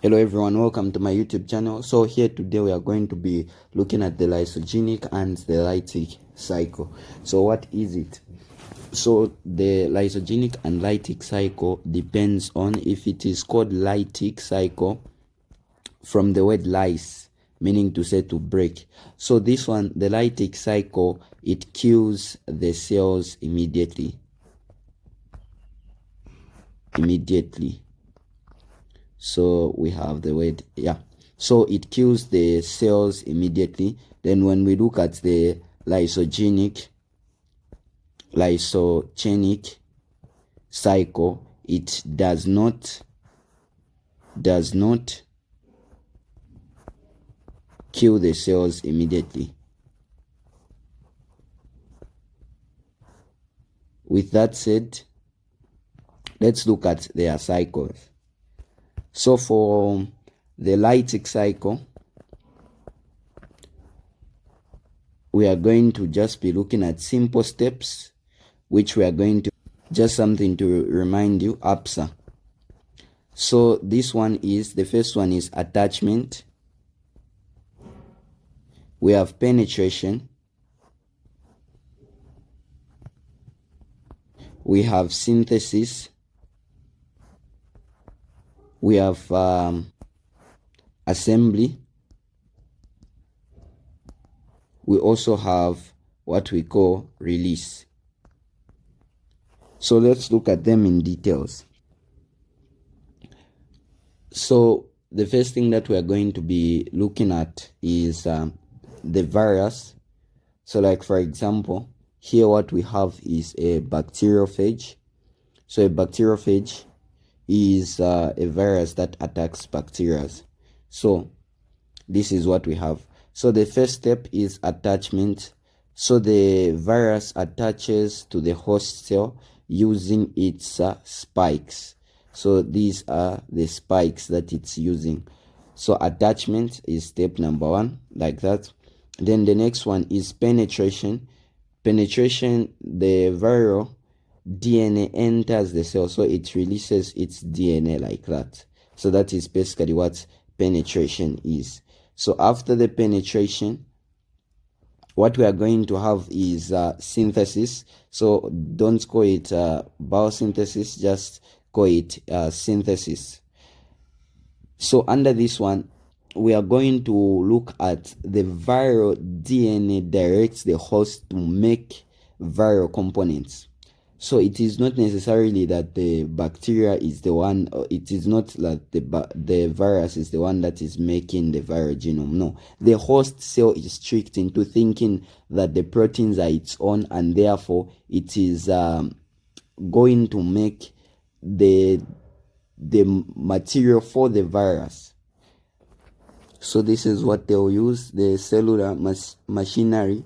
Hello everyone, welcome to my YouTube channel. So here today we are going to be looking at the lysogenic and the lytic cycle. So what is it? So the lysogenic and lytic cycle depends on if it is called lytic cycle from the word lys, meaning to say to break. So this one, the lytic cycle, it kills the cells immediately. So we have the word, so it kills the cells immediately. Then when we look at the lysogenic cycle, it does not kill the cells immediately. With that said, let's look at their cycles. So for the lytic cycle, we are going to just be looking at simple steps, which we are going to, just something to remind you, APSA. So this one is, the first one is attachment. We have penetration. We have synthesis. We have assembly. We also have what we call release. So let's look at them in details. So the first thing that we are going to be looking at is the virus. So like for example, here what we have is a bacteriophage. So a bacteriophage is a virus that attacks bacteria. So this is what we have. So the first step is attachment. So the virus attaches to the host cell using its spikes. So these are the spikes that it's using. So attachment is step number one, like that. Then the next one is penetration. Penetration, the viral DNA enters the cell, so it releases its DNA like that. So that is basically what penetration is. So after the penetration, what we are going to have is synthesis. So don't call it biosynthesis, just call it synthesis. So under this one, we are going to look at the viral DNA directs the host to make viral components. So it is not necessarily that the bacteria is the one, or it is not that the virus is the one that is making the viral genome. No, the host cell is tricked into thinking that the proteins are its own, and therefore it is going to make the material for the virus. So this is what they'll use, the cellular machinery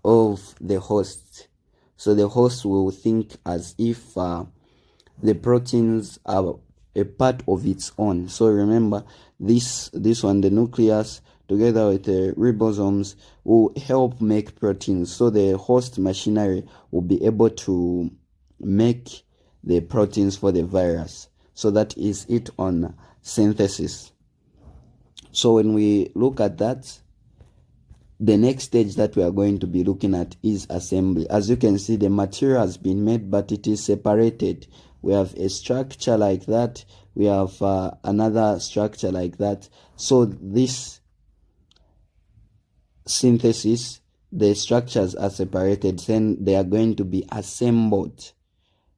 of the host. So the host will think as if the proteins are a part of its own. So remember, this one, the nucleus together with the ribosomes, will help make proteins. So the host machinery will be able to make the proteins for the virus. So that is it on synthesis. So when we look at that, the next stage that we are going to be looking at is assembly. As you can see, the material has been made, but it is separated. We have a structure like that. We have another structure like that. So this synthesis, the structures are separated, then they are going to be assembled.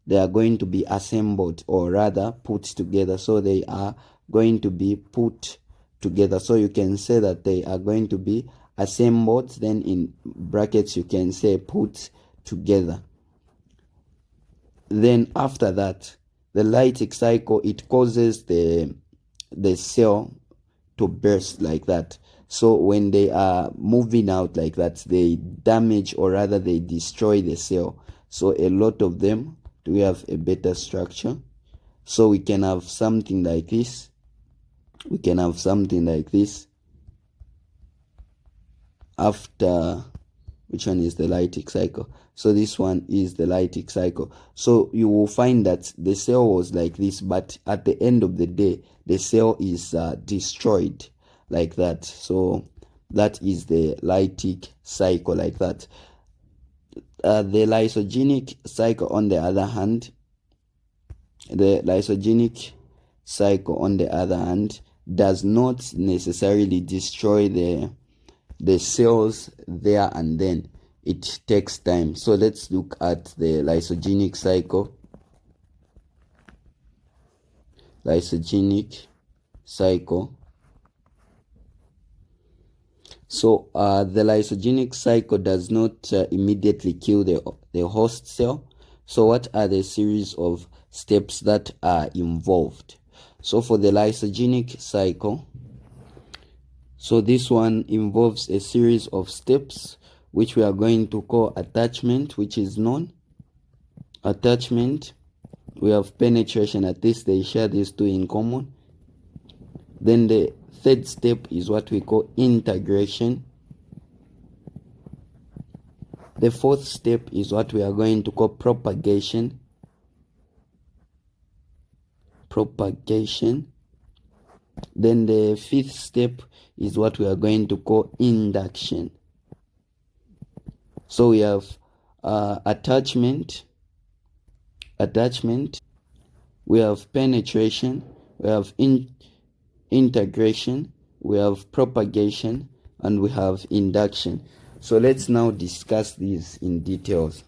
They are going to be assembled, or rather put together. So they are going to be put together. So you can say that they are going to be assembled, then in brackets you can say put together. Then after that, the lytic cycle, it causes the cell to burst like that. So when they are moving out like that, they damage, or rather they destroy the cell. So a lot of them, we have a better structure. So we can have something like this. We can have something like this. After which one is the Lytic cycle? So this one is the Lytic cycle. So you will find that the cell was like this, but at the end of the day, the cell is destroyed like that. So that is the Lytic cycle like that. The Lysogenic cycle, on the other hand, does not necessarily destroy the cells there and then. It takes time. So let's look at the Lysogenic cycle. Lysogenic cycle. So the Lysogenic cycle does not immediately kill the host cell. So what are the series of steps that are involved? So for the Lysogenic cycle, so this one involves a series of steps which we are going to call attachment, which is known. Attachment, we have penetration, at least they share these two in common. Then the third step is what we call integration. The fourth step is what we are going to call propagation. Then the fifth step is what we are going to call induction. So we have attachment, we have penetration, we have integration, we have propagation, and we have induction. So let's now discuss these in details.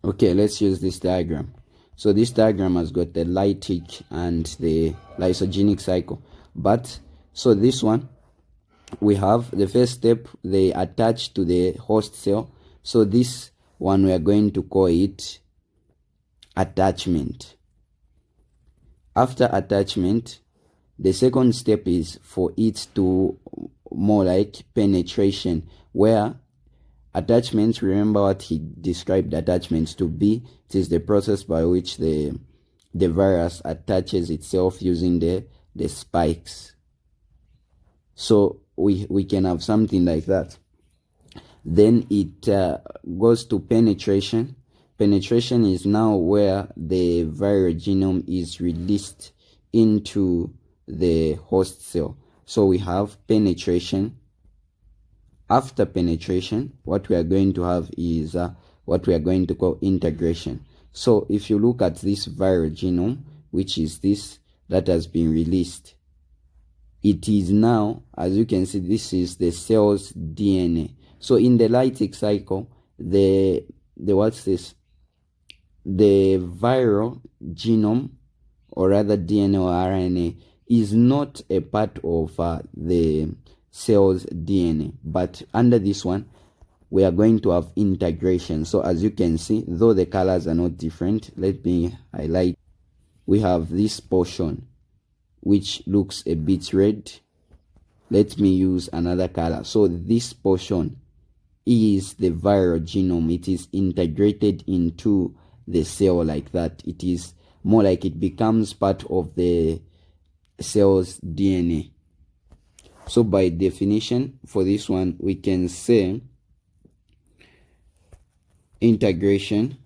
Okay, let's use this diagram. So this diagram has got the Lytic and the Lysogenic cycle. But so this one, we have the first step, they attach to the host cell. So this one we are going to call it attachment. After attachment, the second step is for it to more like penetration, where attachments, remember what he described attachments to be. It is the process by which the virus attaches itself using the spikes. So we can have something like that. Then it goes to penetration. Penetration is now where the viral genome is released into the host cell. So we have penetration. After penetration, what we are going to have is what we are going to call integration. So if you look at this viral genome, which is this that has been released, it is now, as you can see, this is the cell's DNA. So in the Lytic cycle, the viral genome, or rather DNA or RNA, is not a part of the cell's DNA. But under this one, we are going to have integration. So as you can see, though the colors are not different, let me highlight. We have this portion which looks a bit red. Let me use another color. So this portion is the viral genome. It is integrated into the cell like that. It is more like it becomes part of the cell's DNA. So by definition, for this one, we can say integration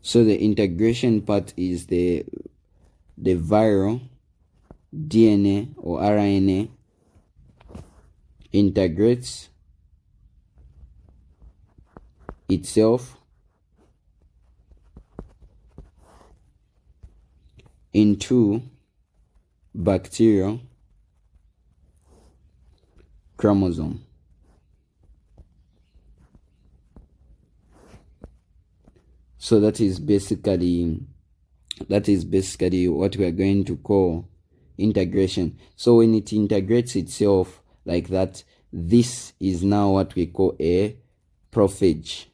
so the integration part is the viral DNA or RNA integrates itself into bacterial chromosome. So that is basically what we are going to call integration. So when it integrates itself like that, this is now what we call a prophage.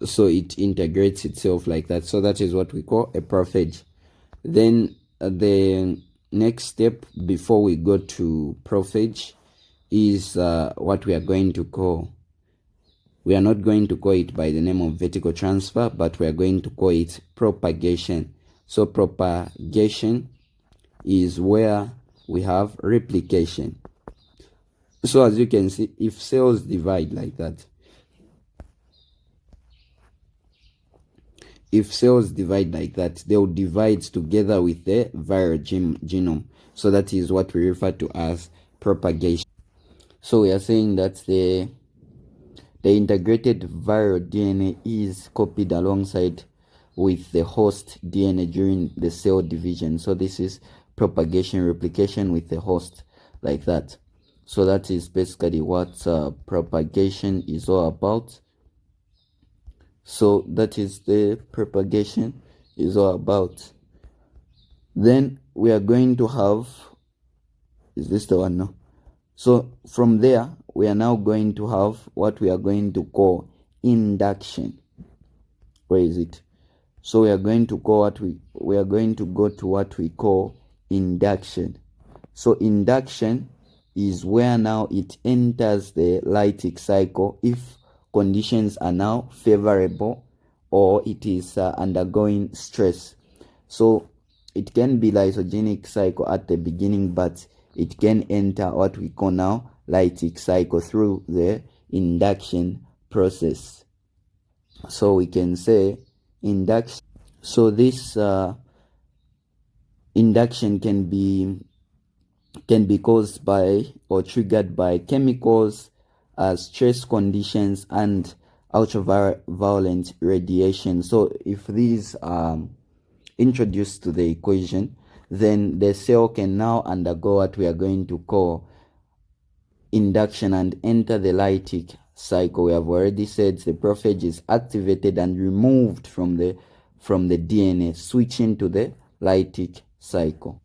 So it integrates itself like that. So that is what we call a prophage. Then the next step before we go to prophage is what we are going to call. We are not going to call it by the name of vertical transfer, but we are going to call it propagation. So propagation is where we have replication. So as you can see, if cells divide like that, they'll divide together with the viral genome. So that is what we refer to as propagation. So we are saying that the integrated viral DNA is copied alongside with the host DNA during the cell division. So this is propagation, replication with the host, like that. So that is basically what propagation is all about. So that is the propagation is all about. Then we are going to have, is this the one? No. So from there, we are now going to have what we are going to call induction. Where is it? So we are going to call we are going to go to what we call induction. So induction is where now it enters the Lytic cycle if conditions are now favorable or it is undergoing stress. So it can be Lysogenic cycle at the beginning, but it can enter what we call now Lytic cycle through the induction process. So we can say induction. So this induction can be caused by or triggered by chemicals, stress conditions, and ultraviolet radiation. So if these are introduced to the equation, then the cell can now undergo what we are going to call induction and enter the Lytic cycle. We have already said the prophage is activated and removed from the DNA, switching to the Lytic cycle.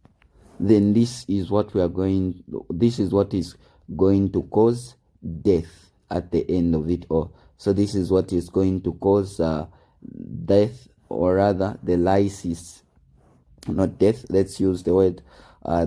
Then this is what is going to cause death at the end of it all. So this is what is going to cause death, or rather the lysis, not death, let's use the word.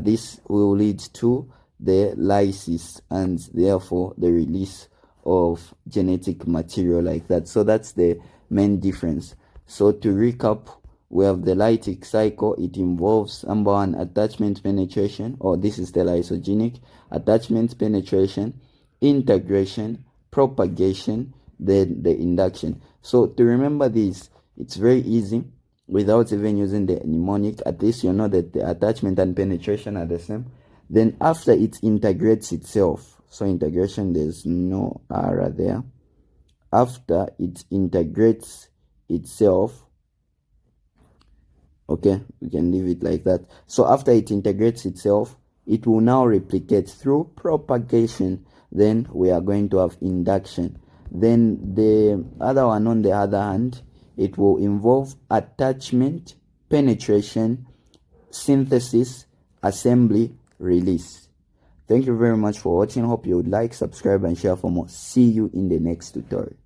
This will lead to the lysis and therefore the release of genetic material like that. So that's the main difference. So to recap, we have the Lytic cycle. It involves number one, attachment penetration, or this is the lysogenic attachment penetration, integration, propagation, then the induction. So to remember this, it's very easy without even using the mnemonic. At least you know that the attachment and penetration are the same. Then after it integrates itself, so integration, there's no R there. After it integrates itself, okay, we can leave it like that. So after it integrates itself, it will now replicate through propagation. Then we are going to have induction. Then the other one, on the other hand, it will involve attachment, penetration, synthesis, assembly, release. Thank you very much for watching. Hope you would like, subscribe, and share for more. See you in the next tutorial.